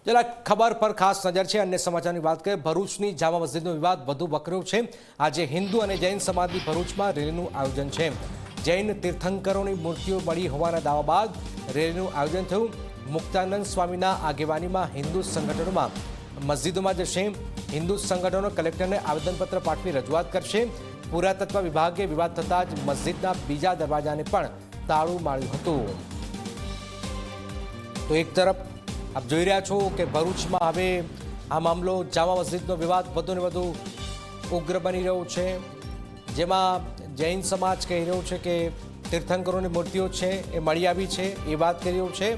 જરા ખબર પર ખાસ નજર છે અન્ય સમાચારની વાત કરીએ। ભરૂચની જામા મસ્જિદનો વિવાદ વધુ વકર્યો છે। આજે હિન્દુ અને જૈન સમાજની ભરૂચમાં રેલીનું આયોજન છે। જૈન તીર્થંકરોની મૂર્તિઓ મળી હોવાના દાવા બાદ રેલીનું આયોજન થયું। મુક્તાનંદ સ્વામીના આગેવાનીમાં હિન્દુ સંગઠનોમાં મસ્જિદોમાં જશે। હિન્દુ સંગઠનો કલેક્ટરને આવેદનપત્ર પાઠવી રજૂઆત કરશે। પુરાતત્વ વિભાગે વિવાદ થતાં જ મસ્જિદના બીજા દરવાજાને પણ તાળું માર્યું હતું। તો એક તરફ આપ જોઈ રહ્યા છો કે ભરૂચમાં હવે આ મામલો જામા મસ્જિદનો વિવાદ વધુને વધુ ઉગ્ર બની રહ્યો છે, જેમાં જૈન સમાજ કહી રહ્યો છે કે તીર્થંકરોની મૂર્તિઓ છે એ મળી આવી છે એ વાત કરી રહ્યો છે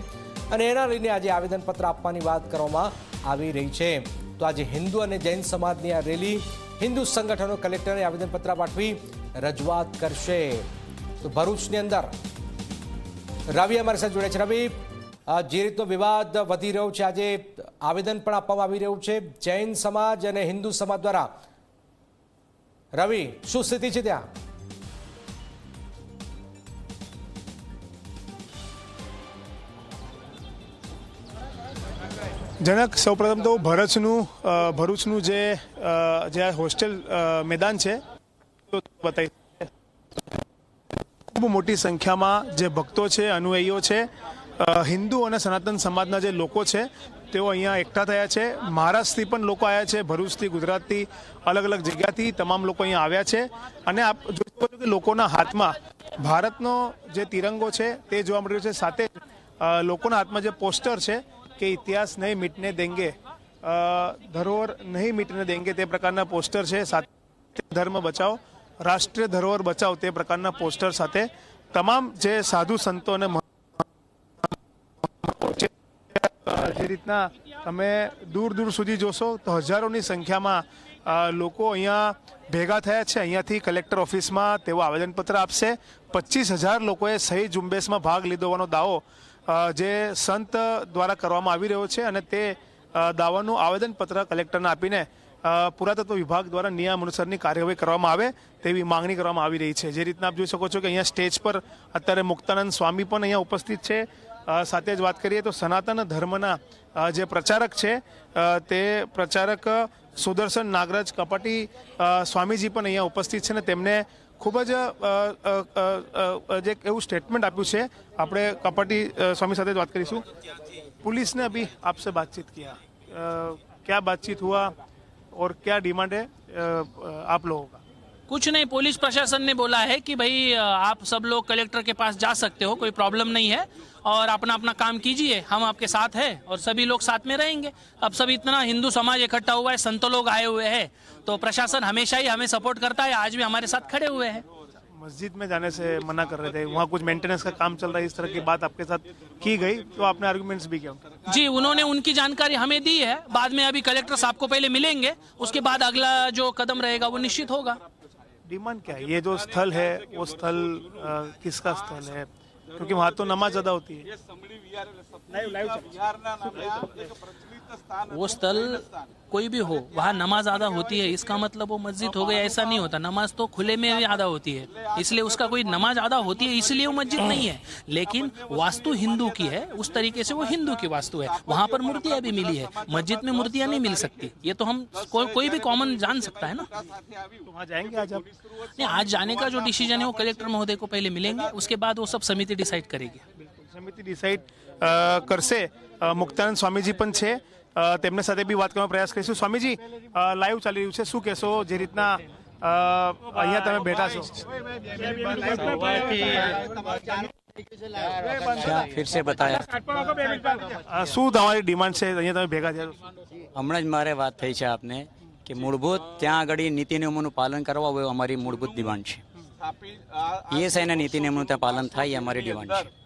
અને એના લઈને આજે આવેદનપત્ર આપવાની વાત કરવામાં આવી રહી છે। તો આજે હિન્દુ અને જૈન સમાજની આ રેલી હિન્દુ સંગઠનો કલેક્ટરને આવેદનપત્ર પાઠવી રજૂઆત કરશે। તો ભરૂચની અંદર રવિ અમારી સાથે જોડે છે। રવિ, જે રીતનો વિવાદ વધી રહ્યો છે, આજે આવેદન પણ આપવામાં આવી રહ્યું છે જૈન સમાજ અને હિન્દુ સમાજ દ્વારા। રવિ, શું સ્થિતિ છે ત્યાં? જનક, સૌપ્રથમ તો ભરૂચનું જે હોસ્ટેલ મેદાન છે બતાવી, ખૂબ મોટી સંખ્યામાં જે ભક્તો છે, અનુયાયીઓ છે, હિન્દુ અને સનાતન સમાજના જે લોકો છે તેઓ અહીંયા એકઠા થયા છે। મહારાષ્ટ્રથી પણ લોકો આવ્યા છે, ભરૂચથી, ગુજરાતથી, અલગ અલગ જગ્યાથી તમામ લોકો અહીંયા આવ્યા છે અને આપ જોઈ શકો છો કે લોકોના હાથમાં ભારતનો જે તિરંગો છે તે જોવા મળી રહ્યો છે। સાથે લોકોના હાથમાં જે પોસ્ટર છે કે ઇતિહાસ નહીં મિટને દેંગે, ધરોહર નહીં મિટને દેંગે, તે પ્રકારના પોસ્ટર છે। સાથે ધર્મ બચાવો, રાષ્ટ્રીય ધરોહર બચાવો, તે પ્રકારના પોસ્ટર સાથે તમામ જે સાધુ સંતો અને જે રીતના તમે દૂર દૂર સુધી જોશો તો હજારોની સંખ્યામાં લોકો અહીંયા ભેગા થયા છે। અહીંયાથી કલેક્ટર ઓફિસમાં તેઓ આવેદનપત્ર આપશે। 25,000 લોકોએ સહી ઝુંબેશમાં ભાગ લીધો હોવાનો દાવો જે સંત દ્વારા કરવામાં આવી રહ્યો છે અને તે દાવાનું આવેદનપત્ર કલેક્ટરને આપીને પુરાતત્વ વિભાગ દ્વારા નિયમ અનુસારની કાર્યવાહી કરવામાં આવે તેવી માંગણી કરવામાં આવી રહી છે। જે રીતના આપ જોઈ શકો છો કે અહીંયા સ્ટેજ પર અત્યારે મુક્તાનંદ સ્વામી પણ અહીંયા ઉપસ્થિત છે। સાથે જ વાત કરીએ તો સનાતન ધર્મના જે પ્રચારક છે તે પ્રચારક સુદર્શન નાગરાજ કપટી સ્વામીજી પણ અહીંયા ઉપસ્થિત છે ને તેમને ખૂબ જ જે એવું સ્ટેટમેન્ટ આપ્યું છે। આપણે કપટી સ્વામી સાથે જ વાત કરીશું। पुलिस ने अभी आपसे बातचीत किया, क्या बातचीत हुआ और क्या डिमांड है आप लोगों का? कुछ नहीं, पुलिस प्रशासन ने बोला है कि भाई आप सब लोग कलेक्टर के पास जा सकते हो, कोई प्रॉब्लम नहीं है और अपना अपना काम कीजिए, हम आपके साथ हैं और सभी लोग साथ में रहेंगे। अब सब इतना हिंदू समाज इकट्ठा हुआ है, संतों लोग आए हुए हैं, तो प्रशासन हमेशा ही हमें सपोर्ट करता है, आज भी हमारे साथ खड़े हुए हैं। मस्जिद में जाने से मना कर रहे थे, वहाँ कुछ मेंटेनेंस का काम चल रहा है, इस तरह की बात आपके साथ की गई, तो आपने आर्गुमेंट्स भी किया? जी, उन्होंने उनकी जानकारी हमें दी है। बाद में अभी कलेक्टर साहब को पहले मिलेंगे, उसके बाद अगला जो कदम रहेगा वो निश्चित होगा। डिमांड क्या है? ये जो स्थल है वो स्थल किसका स्थल है? क्योंकि वहाँ तो नमाज अदा होती है। वो स्थल कोई भी हो, वहाँ नमाज अदा होती है, इसका मतलब वो मस्जिद हो गया ऐसा नहीं होता। नमाज तो खुले में भी अदा होती है, इसलिए उसका कोई नमाज अदा होती है इसलिए वो मस्जिद नहीं है। लेकिन वास्तु हिंदू की है, उस तरीके से वो हिंदू की वास्तु है। वहाँ पर मूर्तियाँ भी मिली है, मस्जिद में मूर्तियाँ नहीं मिल सकती, ये तो हम कोई भी कॉमन जान सकता है ना। तो वहाँ जाएंगे आज आप? नहीं, आज जाने का जो डिसीजन है वो कलेक्टर महोदय को पहले मिलेंगे, उसके बाद वो सब समिति डिसाइड करेगी। સમિતિ ડિસાઇડ કરશે। મુક્તાનંદ સ્વામીજી પણ છે, તેમની સાથે બી વાત કરવાનો પ્રયાસ કરીશું। સ્વામીજી, લાઈવ ચાલી રહ્યું છે, શું કહેશો? જે રીતના અહીંયા તમે બેઠા છો, फिर से बताया શું તમારી ડિમાન્ડ છે? અહીંયા તમે ભેગા થયા છો, હમણાં જ મારે વાત થઈ છે આપને કે મૂળભૂત ત્યાં આગળ નીતિ નિયમોનું પાલન કરવા હોય અમારી મૂળભૂત ડિમાન્ડ છે। ESIના નીતિ નિયમોનું ત્યાં પાલન થાય એ અમારી ડિમાન્ડ છે।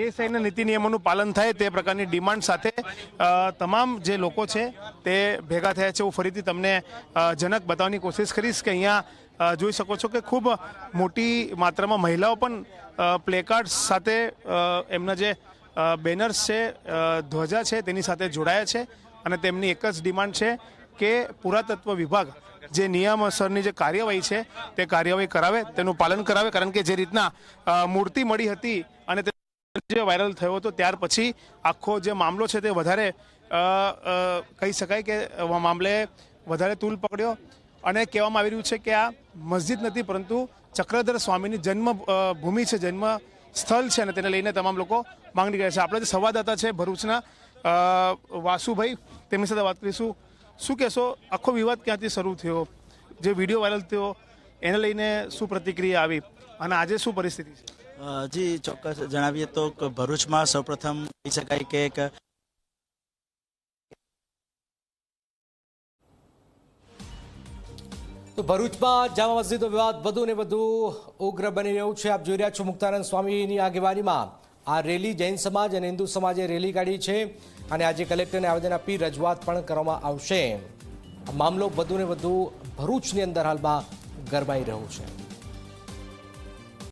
ESIના નીતિ નિયમોનું પાલન થાય તે પ્રકારની ડિમાન્ડ સાથે તમામ જે લોકો છે તે ભેગા થયા છે। હું ફરીથી તમને જનક બતાવવાની કોશિશ કરીશ કે અહીંયા જોઈ શકો છો કે ખૂબ મોટી માત્રામાં મહિલાઓ પણ પ્લેકાર્ડ સાથે એમના જે બેનર્સ છે, ધ્વજા છે તેની સાથે જોડાયા છે અને તેમની એક જ ડિમાન્ડ છે કે પુરાતત્વ વિભાગ જે નિયમસરની જે કાર્યવાહી છે તે કાર્યવાહી કરાવે, તેનું પાલન કરાવે। કારણ કે જે રીતના મૂર્તિ મળી હતી અને જે વાયરલ થયો હતો ત્યાર પછી આખો જે મામલો છે તે વધારે કહી શકાય કે મામલે વધારે તૂલ પકડ્યો અને કહેવામાં આવી રહ્યું છે કે આ મસ્જિદ નથી પરંતુ ચક્રધર સ્વામીની જન્મ ભૂમિ છે, જન્મ સ્થળ છે અને તેને લઈને તમામ લોકો માંગણી કરે છે. આપણે જે સંવાદદાતા છે ભરૂચના વાસુભાઈ, તેમની સાથે વાત કરીશું. શું કહેશો, આખો વિવાદ ક્યાંથી શરૂ થયો, જે વિડીયો વાયરલ થયો એને લઈને શું પ્રતિક્રિયા આવી અને આજે શું પરિસ્થિતિ છે? જી ચોક્કસ જણાવીએ તો ભરૂચમાં સૌપ્રથમ કહી શકાય કે એક તો ભરૂચમાં જામા મસ્જિદનો વિવાદ વધુ ને વધુ ઉગ્ર બની રહ્યું છે. આપ જોઈ રહ્યા છો મુક્તાનંદ સ્વામીની આગેવાનીમાં આ રેલી જૈન સમાજ અને હિન્દુ સમાજે રેલી કાઢી છે અને આજે કલેક્ટરને આવેદન આપી રજૂઆત પણ કરવામાં આવશે. આ મામલો વધુ ને વધુ ભરૂચની અંદર હાલમાં ગરમાઈ રહ્યો છે.